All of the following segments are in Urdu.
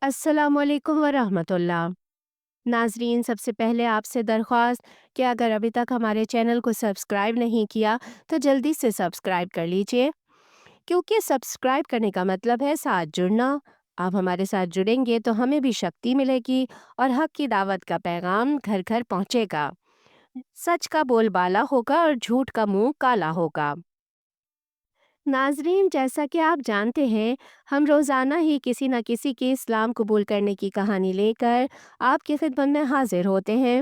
السلام علیکم ورحمۃ اللہ ناظرین، سب سے پہلے آپ سے درخواست کہ اگر ابھی تک ہمارے چینل کو سبسکرائب نہیں کیا تو جلدی سے سبسکرائب کر لیجئے، کیونکہ سبسکرائب کرنے کا مطلب ہے ساتھ جڑنا۔ آپ ہمارے ساتھ جڑیں گے تو ہمیں بھی شکتی ملے گی اور حق کی دعوت کا پیغام گھر گھر پہنچے گا، سچ کا بول بالا ہوگا اور جھوٹ کا منہ کالا ہوگا۔ ناظرین، جیسا کہ آپ جانتے ہیں، ہم روزانہ ہی کسی نہ کسی کی اسلام قبول کرنے کی کہانی لے کر آپ کی خدمت میں حاضر ہوتے ہیں،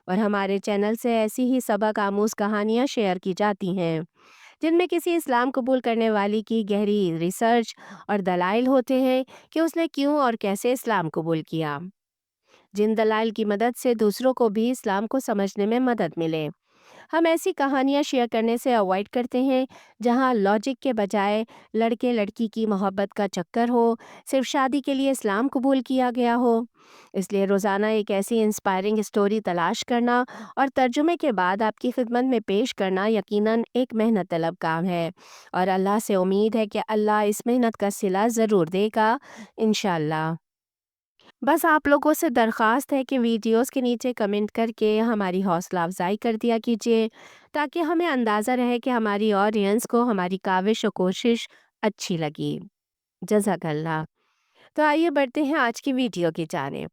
اور ہمارے چینل سے ایسی ہی سبق آموز کہانیاں شیئر کی جاتی ہیں جن میں کسی اسلام قبول کرنے والی کی گہری ریسرچ اور دلائل ہوتے ہیں کہ اس نے کیوں اور کیسے اسلام قبول کیا، جن دلائل کی مدد سے دوسروں کو بھی اسلام کو سمجھنے میں مدد ملے۔ ہم ایسی کہانیاں شیئر کرنے سے اوائڈ کرتے ہیں جہاں لاجک کے بجائے لڑکے لڑکی کی محبت کا چکر ہو، صرف شادی کے لیے اسلام قبول کیا گیا ہو۔ اس لیے روزانہ ایک ایسی انسپائرنگ اسٹوری تلاش کرنا اور ترجمے کے بعد آپ کی خدمت میں پیش کرنا یقیناً ایک محنت طلب کام ہے، اور اللہ سے امید ہے کہ اللہ اس محنت کا صلہ ضرور دے گا، انشاءاللہ۔ بس آپ لوگوں سے درخواست ہے کہ ویڈیوز کے نیچے کمنٹ کر کے ہماری حوصلہ افزائی کر دیا کیجیے، تاکہ ہمیں اندازہ رہے کہ ہماری آڈینس کو ہماری کاوش و کوشش اچھی لگی۔ جزاک اللہ۔ تو آئیے بڑھتے ہیں آج کی ویڈیو کی جانب۔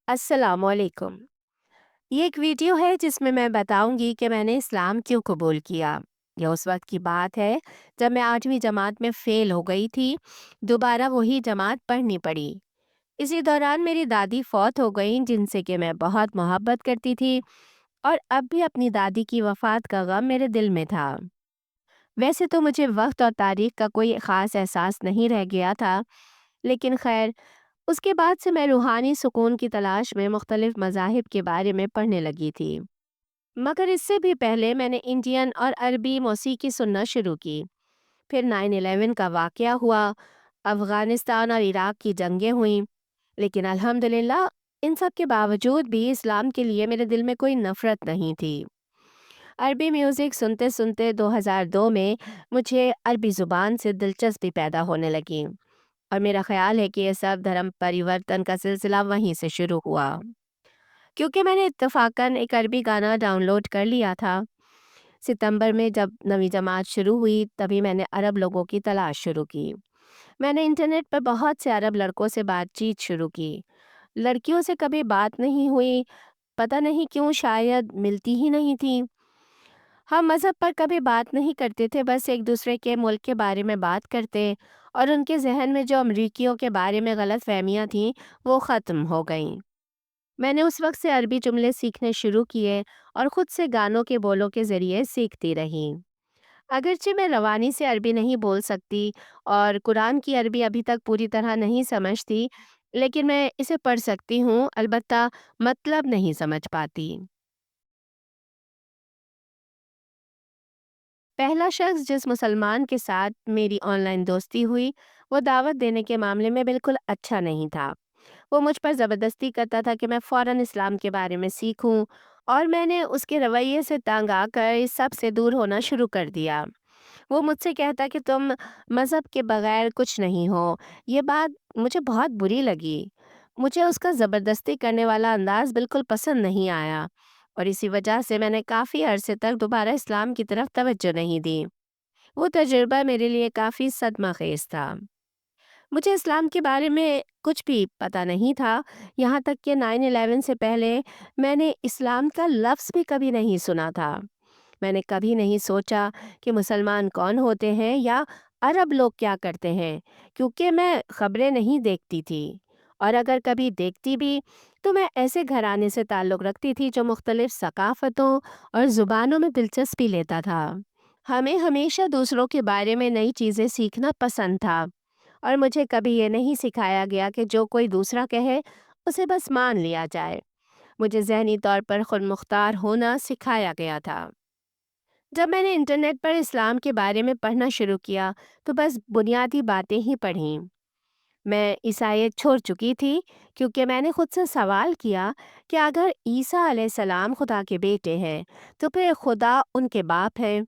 السلام علیکم۔ یہ ایک ویڈیو ہے جس میں میں بتاؤں گی کہ میں نے اسلام کیوں قبول کیا۔ یہ اس وقت کی بات ہے جب میں 8ویں جماعت میں فیل ہو گئی تھی، دوبارہ وہی جماعت پڑھنی پڑی۔ اسی دوران میری دادی فوت ہو گئیں، جن سے کہ میں بہت محبت کرتی تھی، اور اب بھی اپنی دادی کی وفات کا غم میرے دل میں تھا۔ ویسے تو مجھے وقت اور تاریخ کا کوئی خاص احساس نہیں رہ گیا تھا، لیکن خیر، اس کے بعد سے میں روحانی سکون کی تلاش میں مختلف مذاہب کے بارے میں پڑھنے لگی تھی۔ مگر اس سے بھی پہلے میں نے انڈین اور عربی موسیقی سننا شروع کی۔ پھر 9/11 کا واقعہ ہوا، افغانستان اور عراق کی جنگیں ہوئیں، لیکن الحمدللہ ان سب کے باوجود بھی اسلام کے لیے میرے دل میں کوئی نفرت نہیں تھی۔ عربی میوزک سنتے سنتے 2002 میں مجھے عربی زبان سے دلچسپی پیدا ہونے لگی، اور میرا خیال ہے کہ یہ سب دھرم پریورتن کا سلسلہ وہیں سے شروع ہوا، کیونکہ میں نے اتفاقاً ایک عربی گانا ڈاؤن لوڈ کر لیا تھا۔ ستمبر میں جب 9ویں جماعت شروع ہوئی، تبھی میں نے عرب لوگوں کی تلاش شروع کی۔ میں نے انٹرنیٹ پر بہت سے عرب لڑکوں سے بات چیت شروع کی۔ لڑکیوں سے کبھی بات نہیں ہوئی، پتہ نہیں کیوں، شاید ملتی ہی نہیں تھی۔ ہم مذہب پر کبھی بات نہیں کرتے تھے، بس ایک دوسرے کے ملک کے بارے میں بات کرتے، اور ان کے ذہن میں جو امریکیوں کے بارے میں غلط فہمیاں تھیں وہ ختم ہو گئیں۔ میں نے اس وقت سے عربی جملے سیکھنے شروع کیے اور خود سے گانوں کے بولوں کے ذریعے سیکھتی رہی۔ اگرچہ میں روانی سے عربی نہیں بول سکتی اور قرآن کی عربی ابھی تک پوری طرح نہیں سمجھتی، لیکن میں اسے پڑھ سکتی ہوں، البتہ مطلب نہیں سمجھ پاتی۔ پہلا شخص جس مسلمان کے ساتھ میری آن لائن دوستی ہوئی، وہ دعوت دینے کے معاملے میں بالکل اچھا نہیں تھا۔ وہ مجھ پر زبردستی کرتا تھا کہ میں فوراً اسلام کے بارے میں سیکھوں، اور میں نے اس کے رویے سے تنگ آ کر اس سب سے دور ہونا شروع کر دیا۔ وہ مجھ سے کہتا کہ تم مذہب کے بغیر کچھ نہیں ہو۔ یہ بات مجھے بہت بری لگی۔ مجھے اس کا زبردستی کرنے والا انداز بالکل پسند نہیں آیا، اور اسی وجہ سے میں نے کافی عرصے تک دوبارہ اسلام کی طرف توجہ نہیں دی۔ وہ تجربہ میرے لیے کافی صدمہ خیز تھا۔ مجھے اسلام کے بارے میں کچھ بھی پتہ نہیں تھا، یہاں تک کہ 9/11 سے پہلے میں نے اسلام کا لفظ بھی کبھی نہیں سنا تھا۔ میں نے کبھی نہیں سوچا کہ مسلمان کون ہوتے ہیں یا عرب لوگ کیا کرتے ہیں، کیونکہ میں خبریں نہیں دیکھتی تھی، اور اگر کبھی دیکھتی بھی تو میں ایسے گھرانے سے تعلق رکھتی تھی جو مختلف ثقافتوں اور زبانوں میں دلچسپی لیتا تھا۔ ہمیں ہمیشہ دوسروں کے بارے میں نئی چیزیں سیکھنا پسند تھا، اور مجھے کبھی یہ نہیں سکھایا گیا کہ جو کوئی دوسرا کہے اسے بس مان لیا جائے۔ مجھے ذہنی طور پر خود مختار ہونا سکھایا گیا تھا۔ جب میں نے انٹرنیٹ پر اسلام کے بارے میں پڑھنا شروع کیا تو بس بنیادی باتیں ہی پڑھیں۔ میں عیسائیت چھوڑ چکی تھی، کیونکہ میں نے خود سے سوال کیا کہ اگر عیسیٰ علیہ السلام خدا کے بیٹے ہیں تو پھر خدا ان کے باپ ہیں،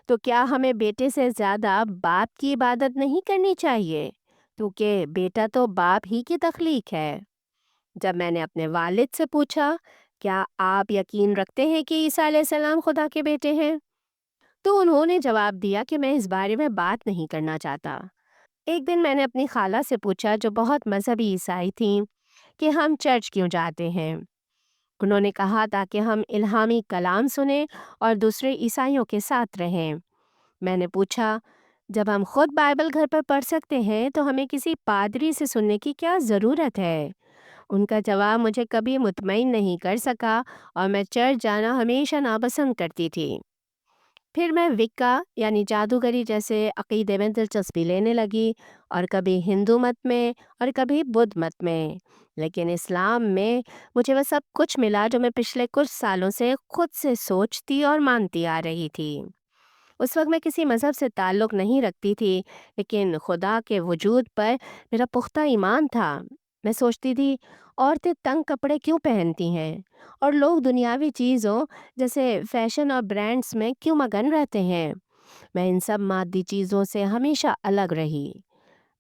تو کیا ہمیں بیٹے سے زیادہ باپ کی عبادت نہیں کرنی چاہیے؟ کیونکہ بیٹا تو باپ ہی کی تخلیق ہے۔ جب میں نے اپنے والد سے پوچھا، کیا آپ یقین رکھتے ہیں کہ عیسیٰ علیہ السلام خدا کے بیٹے ہیں؟ تو انہوں نے جواب دیا کہ میں اس بارے میں بات نہیں کرنا چاہتا۔ ایک دن میں نے اپنی خالہ سے پوچھا، جو بہت مذہبی عیسائی تھیں، کہ ہم چرچ کیوں جاتے ہیں؟ انہوں نے کہا تاکہ ہم الہامی کلام سنیں اور دوسرے عیسائیوں کے ساتھ رہیں۔ میں نے پوچھا، جب ہم خود بائبل گھر پر پڑھ سکتے ہیں تو ہمیں کسی پادری سے سننے کی کیا ضرورت ہے؟ ان کا جواب مجھے کبھی مطمئن نہیں کر سکا اور میں چرچ جانا ہمیشہ ناپسند کرتی تھی۔ پھر میں وکا یعنی جادوگری جیسے عقیدے میں دلچسپی لینے لگی، اور کبھی ہندو مت میں اور کبھی بدھ مت میں۔ لیکن اسلام میں مجھے وہ سب کچھ ملا جو میں پچھلے کچھ سالوں سے خود سے سوچتی اور مانتی آ رہی تھی۔ اس وقت میں کسی مذہب سے تعلق نہیں رکھتی تھی، لیکن خدا کے وجود پر میرا پختہ ایمان تھا۔ میں سوچتی تھی، عورتیں تنگ کپڑے کیوں پہنتی ہیں اور لوگ دنیاوی چیزوں جیسے فیشن اور برانڈز میں کیوں مگن رہتے ہیں؟ میں ان سب مادی چیزوں سے ہمیشہ الگ رہی۔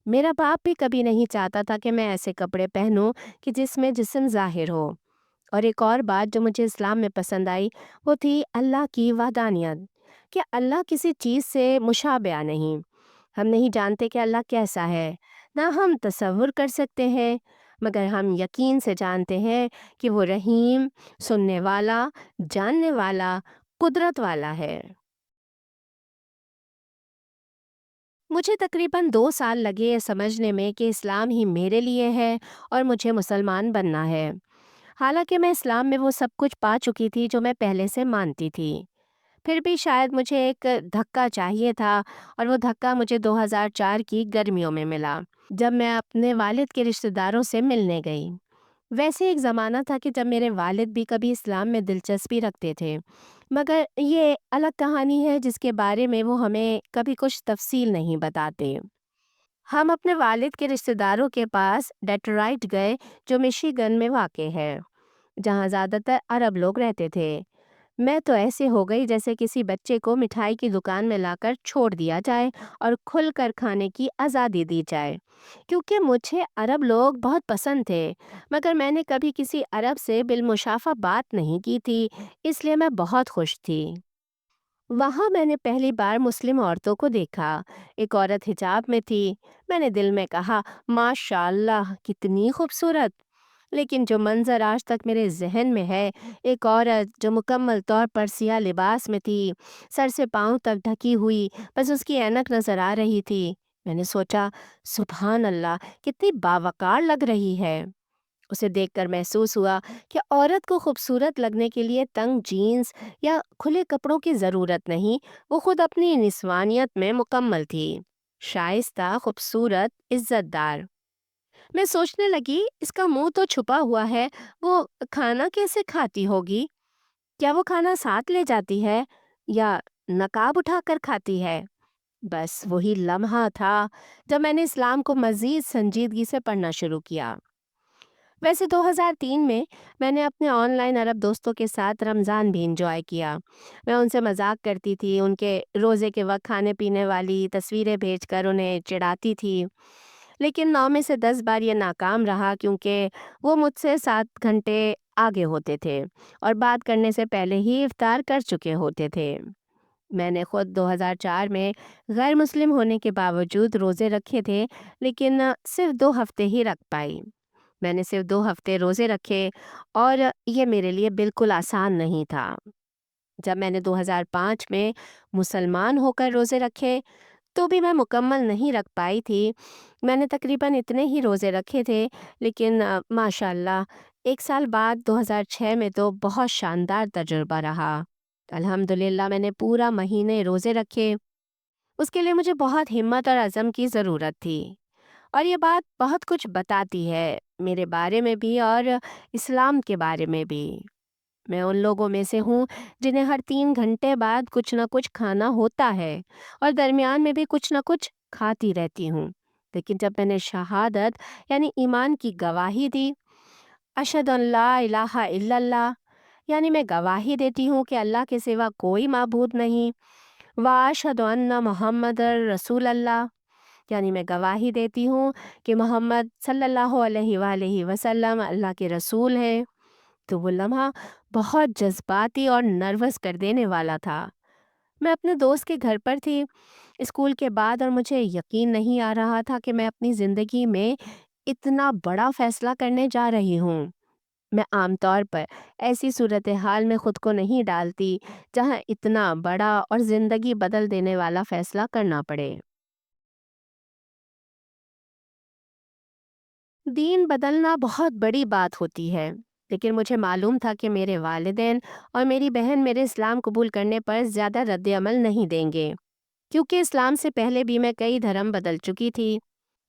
میرا باپ بھی کبھی نہیں چاہتا تھا کہ میں ایسے کپڑے پہنوں کہ جس میں جسم ظاہر ہو۔ اور ایک اور بات جو مجھے اسلام میں پسند آئی، وہ تھی اللہ کی وحدانیت، کہ اللہ کسی چیز سے مشابہ نہیں۔ ہم نہیں جانتے کہ اللہ کیسا ہے، نہ ہم تصور کر سکتے ہیں، مگر ہم یقین سے جانتے ہیں کہ وہ رحیم، سننے والا، جاننے والا، قدرت والا ہے۔ مجھے تقریباً 2 سال لگے یہ سمجھنے میں کہ اسلام ہی میرے لیے ہے اور مجھے مسلمان بننا ہے۔ حالانکہ میں اسلام میں وہ سب کچھ پا چکی تھی جو میں پہلے سے مانتی تھی۔ پھر بھی شاید مجھے ایک دھکا چاہیے تھا، اور وہ دھکا مجھے 2004 کی گرمیوں میں ملا، جب میں اپنے والد کے رشتہ داروں سے ملنے گئی۔ ویسے ایک زمانہ تھا کہ جب میرے والد بھی کبھی اسلام میں دلچسپی رکھتے تھے، مگر یہ الگ کہانی ہے جس کے بارے میں وہ ہمیں کبھی کچھ تفصیل نہیں بتاتے۔ ہم اپنے والد کے رشتہ داروں کے پاس ڈیٹرائٹ گئے، جو مشیگن میں واقع ہے، جہاں زیادہ تر عرب لوگ رہتے تھے۔ میں تو ایسے ہو گئی جیسے کسی بچے کو مٹھائی کی دکان میں لا کر چھوڑ دیا جائے اور کھل کر کھانے کی آزادی دی جائے، کیونکہ مجھے عرب لوگ بہت پسند تھے، مگر میں نے کبھی کسی عرب سے بالمشافہ بات نہیں کی تھی، اس لیے میں بہت خوش تھی۔ وہاں میں نے پہلی بار مسلم عورتوں کو دیکھا۔ ایک عورت حجاب میں تھی۔ میں نے دل میں کہا، ماشاء اللہ کتنی خوبصورت۔ لیکن جو منظر آج تک میرے ذہن میں ہے، ایک عورت جو مکمل طور پر سیاہ لباس میں تھی، سر سے پاؤں تک ڈھکی ہوئی، بس اس کی اینک نظر آ رہی تھی۔ میں نے سوچا، سبحان اللہ کتنی باوقار لگ رہی ہے۔ اسے دیکھ کر محسوس ہوا کہ عورت کو خوبصورت لگنے کے لیے تنگ جینز یا کھلے کپڑوں کی ضرورت نہیں، وہ خود اپنی نسوانیت میں مکمل تھی، شائستہ، خوبصورت، عزت دار۔ میں سوچنے لگی، اس کا منہ تو چھپا ہوا ہے، وہ کھانا کیسے کھاتی ہوگی؟ کیا وہ کھانا ساتھ لے جاتی ہے یا نقاب اٹھا کر کھاتی ہے؟ بس وہی لمحہ تھا جب میں نے اسلام کو مزید سنجیدگی سے پڑھنا شروع کیا۔ ویسے 2003 میں نے اپنے آن لائن عرب دوستوں کے ساتھ رمضان بھی انجوائے کیا۔ میں ان سے مذاق کرتی تھی، ان کے روزے کے وقت کھانے پینے والی تصویریں بھیج کر انہیں چڑھاتی تھی، لیکن 9 میں سے 10 بار یہ ناکام رہا، کیونکہ وہ مجھ سے 7 گھنٹے آگے ہوتے تھے اور بات کرنے سے پہلے ہی افطار کر چکے ہوتے تھے۔ میں نے خود 2004 میں غیر مسلم ہونے کے باوجود روزے رکھے تھے، لیکن صرف 2 ہفتے ہی رکھ پائی۔ میں نے صرف 2 ہفتے روزے رکھے، اور یہ میرے لیے بالکل آسان نہیں تھا۔ جب میں نے 2005 میں مسلمان ہو کر روزے رکھے تو بھی میں مکمل نہیں رکھ پائی تھی۔ میں نے تقریباً اتنے ہی روزے رکھے تھے، لیکن ماشاء اللہ 1 سال بعد 2006 میں تو بہت شاندار تجربہ رہا۔ الحمدللہ میں نے پورا مہینے روزے رکھے۔ اس کے لیے مجھے بہت ہمت اور عزم کی ضرورت تھی، اور یہ بات بہت کچھ بتاتی ہے میرے بارے میں بھی اور اسلام کے بارے میں بھی۔ میں ان لوگوں میں سے ہوں جنہیں ہر 3 گھنٹے بعد کچھ نہ کچھ کھانا ہوتا ہے، اور درمیان میں بھی کچھ نہ کچھ کھاتی رہتی ہوں۔ لیکن جب میں نے شہادت یعنی ایمان کی گواہی دی، اشہد ان لا الہ الا اللہ، یعنی میں گواہی دیتی ہوں کہ اللہ کے سوا کوئی معبود نہیں، وَأَشْهَدُ أَنَّ مُحَمَّدًا رسول اللہ، یعنی میں گواہی دیتی ہوں کہ محمد صلی اللہ علیہ وآلہ وسلم اللہ کے رسول ہیں۔ تو وہ لمحہ بہت جذباتی اور نروس کر دینے والا تھا۔ میں اپنے دوست کے گھر پر تھی اسکول کے بعد، اور مجھے یقین نہیں آ رہا تھا کہ میں اپنی زندگی میں اتنا بڑا فیصلہ کرنے جا رہی ہوں۔ میں عام طور پر ایسی صورتحال میں خود کو نہیں ڈالتی جہاں اتنا بڑا اور زندگی بدل دینے والا فیصلہ کرنا پڑے۔ دین بدلنا بہت بڑی بات ہوتی ہے، لیکن مجھے معلوم تھا کہ میرے والدین اور میری بہن میرے اسلام قبول کرنے پر زیادہ رد عمل نہیں دیں گے، کیونکہ اسلام سے پہلے بھی میں کئی دھرم بدل چکی تھی۔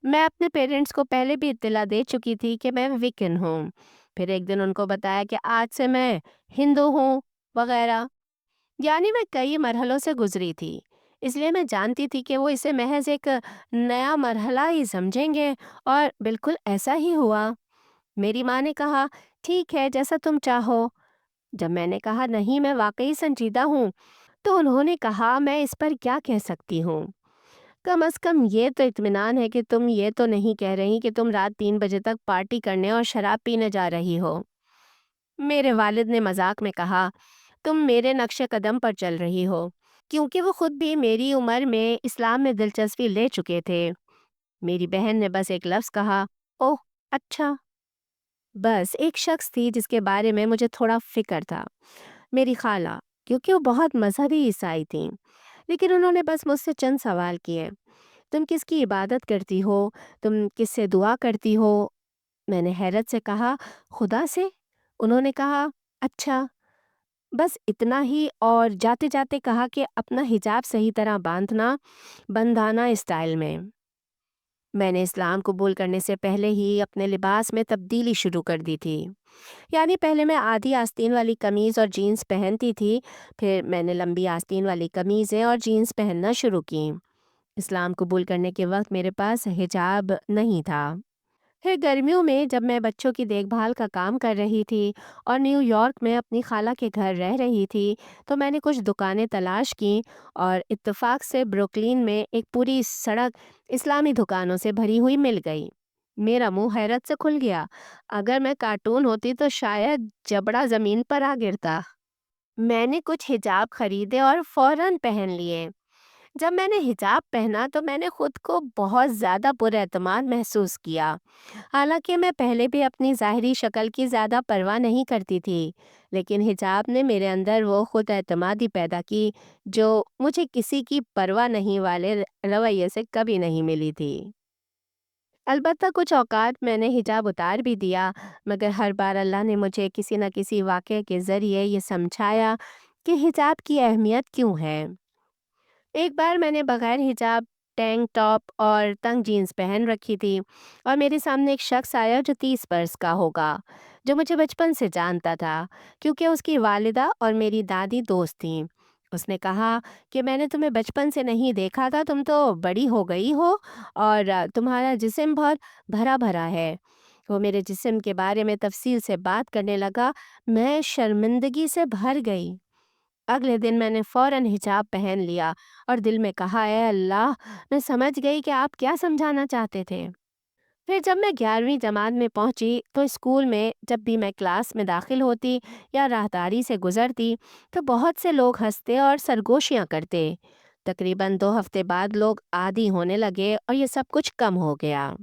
میں اپنے پیرنٹس کو پہلے بھی اطلاع دے چکی تھی کہ میں ویکن ہوں، پھر ایک دن ان کو بتایا کہ آج سے میں ہندو ہوں وغیرہ، یعنی میں کئی مرحلوں سے گزری تھی، اس لیے میں جانتی تھی کہ وہ اسے محض ایک نیا مرحلہ ہی سمجھیں گے، اور بالکل ایسا ہی ہوا۔ میری ماں نے کہا ٹھیک ہے جیسا تم چاہو۔ جب میں نے کہا نہیں میں واقعی سنجیدہ ہوں، تو انہوں نے کہا میں اس پر کیا کہہ سکتی ہوں، کم از کم یہ تو اطمینان ہے کہ تم یہ تو نہیں کہہ رہی کہ تم رات 3 بجے تک پارٹی کرنے اور شراب پینے جا رہی ہو۔ میرے والد نے مذاق میں کہا تم میرے نقش قدم پر چل رہی ہو، کیونکہ وہ خود بھی میری عمر میں اسلام میں دلچسپی لے چکے تھے۔ میری بہن نے بس ایک لفظ کہا، اوہ اچھا۔ بس ایک شخص تھی جس کے بارے میں مجھے تھوڑا فکر تھا، میری خالہ، کیونکہ وہ بہت مذہبی عیسائی تھیں، لیکن انہوں نے بس مجھ سے چند سوال کیے۔ تم کس کی عبادت کرتی ہو؟ تم کس سے دعا کرتی ہو؟ میں نے حیرت سے کہا خدا سے۔ انہوں نے کہا اچھا، بس اتنا ہی، اور جاتے جاتے کہا کہ اپنا حجاب صحیح طرح باندھنا، بندھانا اسٹائل میں۔ میں نے اسلام قبول کرنے سے پہلے ہی اپنے لباس میں تبدیلی شروع کر دی تھی، یعنی پہلے میں آدھی آستین والی قمیض اور جینز پہنتی تھی، پھر میں نے لمبی آستین والی قمیضیں اور جینز پہننا شروع کی۔ اسلام قبول کرنے کے وقت میرے پاس حجاب نہیں تھا۔ پھر گرمیوں میں جب میں بچوں کی دیکھ بھال کا کام کر رہی تھی اور نیو یارک میں اپنی خالہ کے گھر رہ رہی تھی، تو میں نے کچھ دکانیں تلاش کیں، اور اتفاق سے بروکلین میں ایک پوری سڑک اسلامی دکانوں سے بھری ہوئی مل گئی۔ میرا منہ حیرت سے کھل گیا۔ اگر میں کارٹون ہوتی تو شاید جبڑا زمین پر آ گرتا۔ میں نے کچھ حجاب خریدے اور فوراً پہن لیے۔ جب میں نے حجاب پہنا تو میں نے خود کو بہت زیادہ پر اعتماد محسوس کیا، حالانکہ میں پہلے بھی اپنی ظاہری شکل کی زیادہ پرواہ نہیں کرتی تھی، لیکن حجاب نے میرے اندر وہ خود اعتمادی پیدا کی جو مجھے کسی کی پرواہ نہیں والے رویے سے کبھی نہیں ملی تھی۔ البتہ کچھ اوقات میں نے حجاب اتار بھی دیا، مگر ہر بار اللہ نے مجھے کسی نہ کسی واقعے کے ذریعے یہ سمجھایا کہ حجاب کی اہمیت کیوں ہے۔ ایک بار میں نے بغیر حجاب ٹینک ٹاپ اور تنگ جینز پہن رکھی تھی، اور میرے سامنے ایک شخص آیا جو 30 برس کا ہوگا، جو مجھے بچپن سے جانتا تھا کیونکہ اس کی والدہ اور میری دادی دوست تھیں۔ اس نے کہا کہ میں نے تمہیں بچپن سے نہیں دیکھا تھا، تم تو بڑی ہو گئی ہو، اور تمہارا جسم بہت بھرا بھرا ہے۔ وہ میرے جسم کے بارے میں تفصیل سے بات کرنے لگا۔ میں شرمندگی سے بھر گئی۔ اگلے دن میں نے فوراً حجاب پہن لیا اور دل میں کہا اے اللہ، میں سمجھ گئی کہ آپ کیا سمجھانا چاہتے تھے۔ پھر جب میں 11ویں جماعت میں پہنچی تو اسکول میں جب بھی میں کلاس میں داخل ہوتی یا راہداری سے گزرتی تو بہت سے لوگ ہنستے اور سرگوشیاں کرتے۔ تقریباً 2 ہفتے بعد لوگ عادی ہونے لگے اور یہ سب کچھ کم ہو گیا،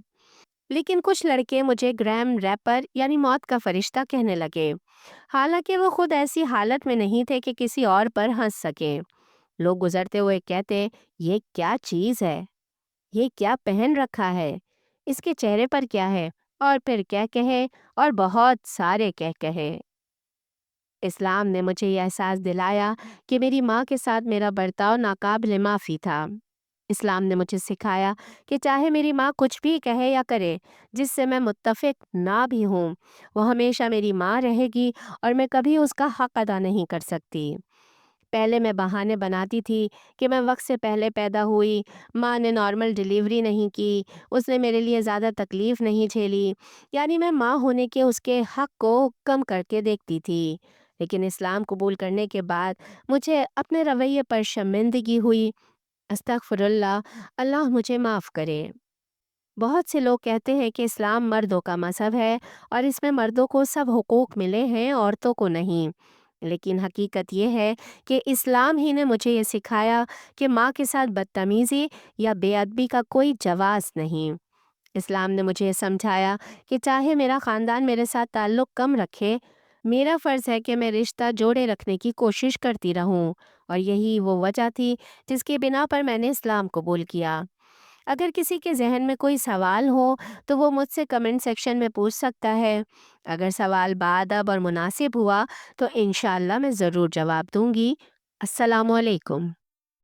لیکن کچھ لڑکے مجھے گریم ریپر یعنی موت کا فرشتہ کہنے لگے، حالانکہ وہ خود ایسی حالت میں نہیں تھے کہ کسی اور پر ہنس سکیں۔ لوگ گزرتے ہوئے کہتے یہ کیا چیز ہے، یہ کیا پہن رکھا ہے، اس کے چہرے پر کیا ہے، اور پھر کہہ کہے اور بہت سارے کہہ کہے۔ اسلام نے مجھے یہ احساس دلایا کہ میری ماں کے ساتھ میرا برتاؤ ناقابل معافی تھا۔ اسلام نے مجھے سکھایا کہ چاہے میری ماں کچھ بھی کہے یا کرے جس سے میں متفق نہ بھی ہوں، وہ ہمیشہ میری ماں رہے گی اور میں کبھی اس کا حق ادا نہیں کر سکتی۔ پہلے میں بہانے بناتی تھی کہ میں وقت سے پہلے پیدا ہوئی، ماں نے نارمل ڈیلیوری نہیں کی، اس نے میرے لیے زیادہ تکلیف نہیں جھیلی، یعنی میں ماں ہونے کے اس کے حق کو کم کر کے دیکھتی تھی۔ لیکن اسلام قبول کرنے کے بعد مجھے اپنے رویے پر شرمندگی ہوئی۔ استغفر اللہ، اللہ مجھے معاف کرے۔ بہت سے لوگ کہتے ہیں کہ اسلام مردوں کا مذہب ہے اور اس میں مردوں کو سب حقوق ملے ہیں، عورتوں کو نہیں۔ لیکن حقیقت یہ ہے کہ اسلام ہی نے مجھے یہ سکھایا کہ ماں کے ساتھ بدتمیزی یا بے ادبی کا کوئی جواز نہیں۔ اسلام نے مجھے یہ سمجھایا کہ چاہے میرا خاندان میرے ساتھ تعلق کم رکھے، میرا فرض ہے کہ میں رشتہ جوڑے رکھنے کی کوشش کرتی رہوں، اور یہی وہ وجہ تھی جس کی بنا پر میں نے اسلام قبول کیا۔ اگر کسی کے ذہن میں کوئی سوال ہو تو وہ مجھ سے کمنٹ سیکشن میں پوچھ سکتا ہے۔ اگر سوال بادب اور مناسب ہوا تو انشاءاللہ میں ضرور جواب دوں گی۔ السلام علیکم۔